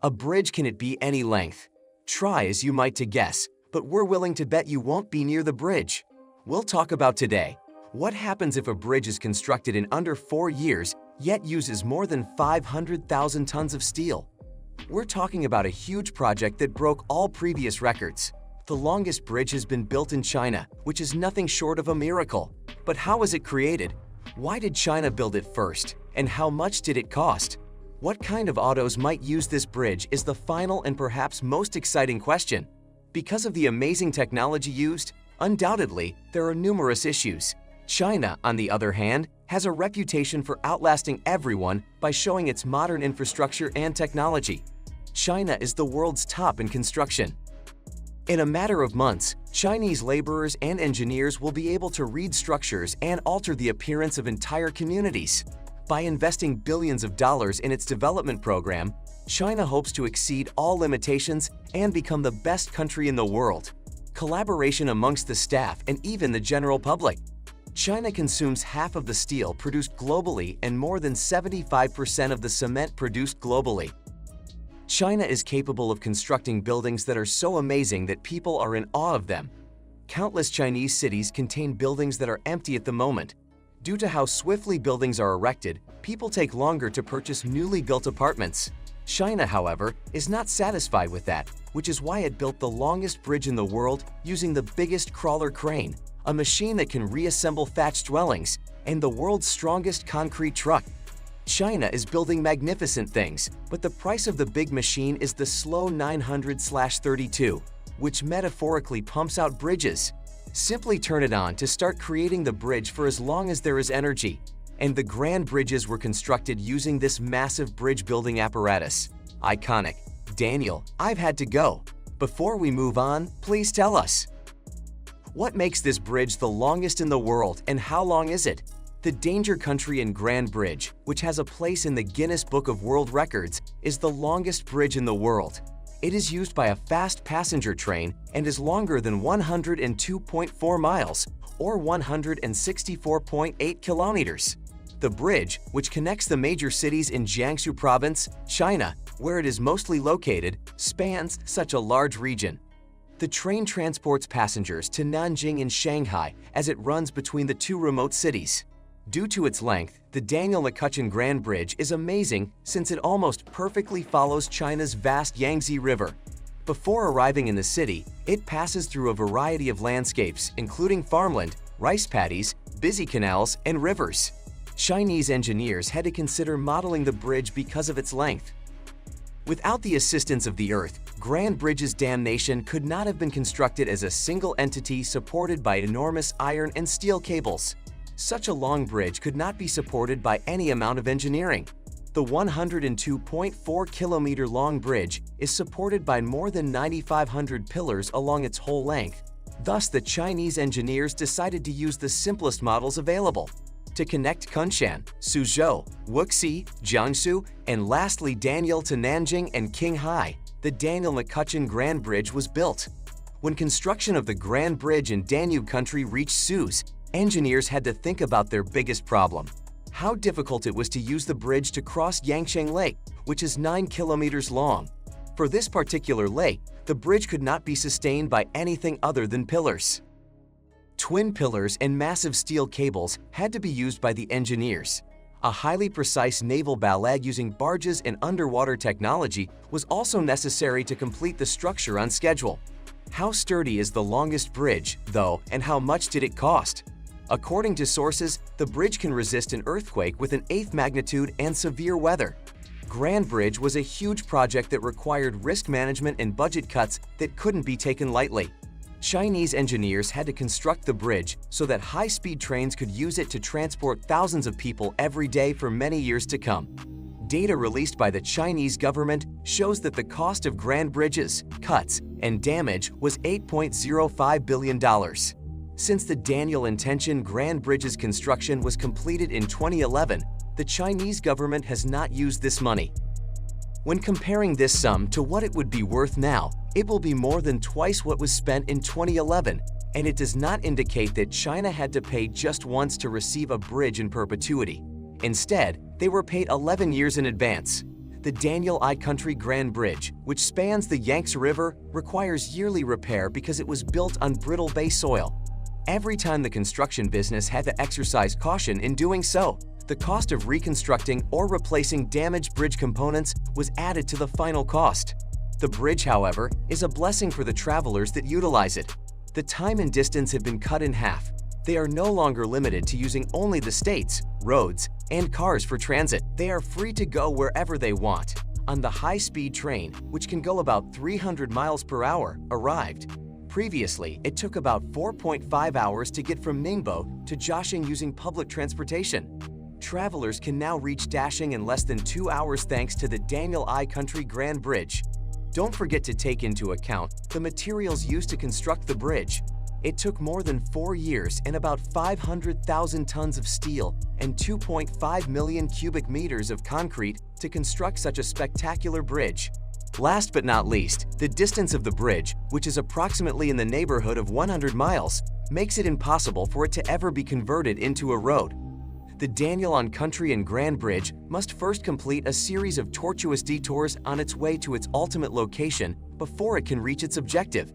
A bridge, can it be any length? Try as you might to guess, but we're willing to bet you won't be near the bridge. We'll talk about today. What happens if a bridge is constructed in under 4 years, yet uses more than 500,000 tons of steel? We're talking about a huge project that broke all previous records. The longest bridge has been built in China, which is nothing short of a miracle. But how was it created? Why did China build it first? And how much did it cost? What kind of autos might use this bridge is the final and perhaps most exciting question. Because of the amazing technology used, undoubtedly, there are numerous issues. China, on the other hand, has a reputation for outlasting everyone by showing its modern infrastructure and technology. China is the world's top in construction. In a matter of months, Chinese laborers and engineers will be able to read structures and alter the appearance of entire communities. By investing billions of dollars in its development program, China hopes to exceed all limitations and become the best country in the world. Collaboration amongst the staff and even the general public. China consumes half of the steel produced globally and more than 75% of the cement produced globally. China is capable of constructing buildings that are so amazing that people are in awe of them. Countless Chinese cities contain buildings that are empty at the moment. Due to how swiftly buildings are erected, people take longer to purchase newly built apartments. China, however, is not satisfied with that, which is why it built the longest bridge in the world using the biggest crawler crane, a machine that can reassemble thatched dwellings, and the world's strongest concrete truck. China is building magnificent things, but the price of the big machine is the slow 900/32, which metaphorically pumps out bridges. Simply turn it on to start creating the bridge for as long as there is energy. And the grand bridges were constructed using this massive bridge-building apparatus. Iconic. Daniel, I've had to go. Before we move on, please tell us. What makes this bridge the longest in the world, and how long is it? The Danger Country and Grand Bridge, which has a place in the Guinness Book of World Records, is the longest bridge in the world. It is used by a fast passenger train and is longer than 102.4 miles, or 164.8 kilometers. The bridge, which connects the major cities in Jiangsu Province, China, where it is mostly located, spans such a large region. The train transports passengers to Nanjing and Shanghai as it runs between the two remote cities. Due to its length, the Danyang-Kunshan Grand Bridge is amazing since it almost perfectly follows China's vast Yangtze River. Before arriving in the city, it passes through a variety of landscapes, including farmland, rice paddies, busy canals, and rivers. Chinese engineers had to consider modeling the bridge because of its length. Without the assistance of the Earth, Grand Bridge's damnation could not have been constructed as a single entity supported by enormous iron and steel cables. Such a long bridge could not be supported by any amount of engineering. The 102.4-kilometer long bridge is supported by more than 9,500 pillars along its whole length. Thus, the Chinese engineers decided to use the simplest models available to connect Kunshan, Suzhou, Wuxi, Jiangsu, and lastly Danyang to Nanjing and Qinghai. The Danyang-Kunshan Grand Bridge was built. When construction of the Grand Bridge in Danyang Country reached Suz, engineers had to think about their biggest problem: how difficult it was to use the bridge to cross Yangcheng Lake, which is 9 kilometers long. For this particular lake, the bridge could not be sustained by anything other than pillars. Twin pillars and massive steel cables had to be used by the engineers. A highly precise naval ballet using barges and underwater technology was also necessary to complete the structure on schedule. How sturdy is the longest bridge, though, and how much did it cost? According to sources, the bridge can resist an earthquake with an 8th magnitude and severe weather. Grand Bridge was a huge project that required risk management and budget cuts that couldn't be taken lightly. Chinese engineers had to construct the bridge so that high-speed trains could use it to transport thousands of people every day for many years to come. Data released by the Chinese government shows that the cost of grand bridges, cuts, and damage was $8.05 billion. Since the Danyang-Kunshan Grand Bridge's construction was completed in 2011, the Chinese government has not used this money. When comparing this sum to what it would be worth now, it will be more than twice what was spent in 2011, and it does not indicate that China had to pay just once to receive a bridge in perpetuity. Instead, they were paid 11 years in advance. The Danyang-Kunshan Grand Bridge, which spans the Yangtze River, requires yearly repair because it was built on brittle bay soil. Every time the construction business had to exercise caution in doing so, the cost of reconstructing or replacing damaged bridge components was added to the final cost. The bridge, however, is a blessing for the travelers that utilize it. The time and distance have been cut in half. They are no longer limited to using only the states, roads, and cars for transit. They are free to go wherever they want. On the high-speed train, which can go about 300 miles per hour, arrived. Previously, it took about 4.5 hours to get from Ningbo to Jiaxing using public transportation. Travelers can now reach Dashing in less than 2 hours thanks to the Danyang-Kunshan Grand Bridge. Don't forget to take into account the materials used to construct the bridge. It took more than 4 years and about 500,000 tons of steel and 2.5 million cubic meters of concrete to construct such a spectacular bridge. Last but not least, the distance of the bridge, which is approximately in the neighborhood of 100 miles, makes it impossible for it to ever be converted into a road. The Danyang-Kunshan Grand Bridge must first complete a series of tortuous detours on its way to its ultimate location before it can reach its objective.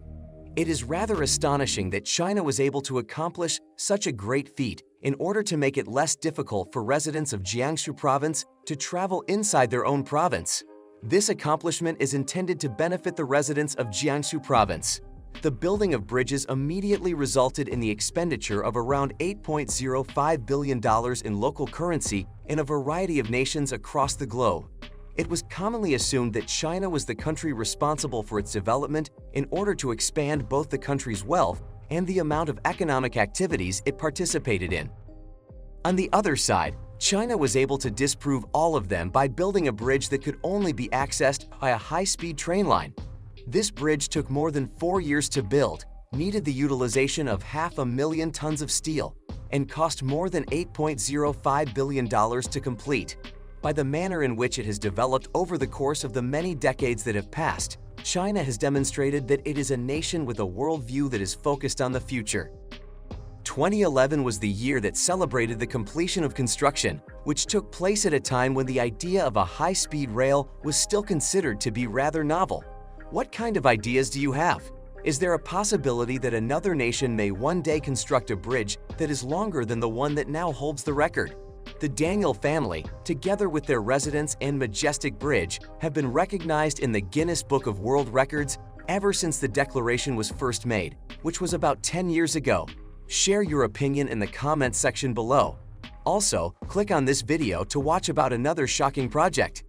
It is rather astonishing that China was able to accomplish such a great feat in order to make it less difficult for residents of Jiangsu province to travel inside their own province. This accomplishment is intended to benefit the residents of Jiangsu province. The building of bridges immediately resulted in the expenditure of around $8.05 billion in local currency in a variety of nations across the globe. It was commonly assumed that China was the country responsible for its development in order to expand both the country's wealth and the amount of economic activities it participated in. On the other side, China was able to disprove all of them by building a bridge that could only be accessed by a high-speed train line. This bridge took more than 4 years to build, needed the utilization of 500,000 tons of steel, and cost more than $8.05 billion to complete. By the manner in which it has developed over the course of the many decades that have passed, China has demonstrated that it is a nation with a worldview that is focused on the future. 2011 was the year that celebrated the completion of construction, which took place at a time when the idea of a high-speed rail was still considered to be rather novel. What kind of ideas do you have? Is there a possibility that another nation may one day construct a bridge that is longer than the one that now holds the record? The Daniel family, together with their residence and majestic bridge, have been recognized in the Guinness Book of World Records ever since the declaration was first made, which was about 10 years ago. Share your opinion in the comments section below. Also, click on this video to watch about another shocking project.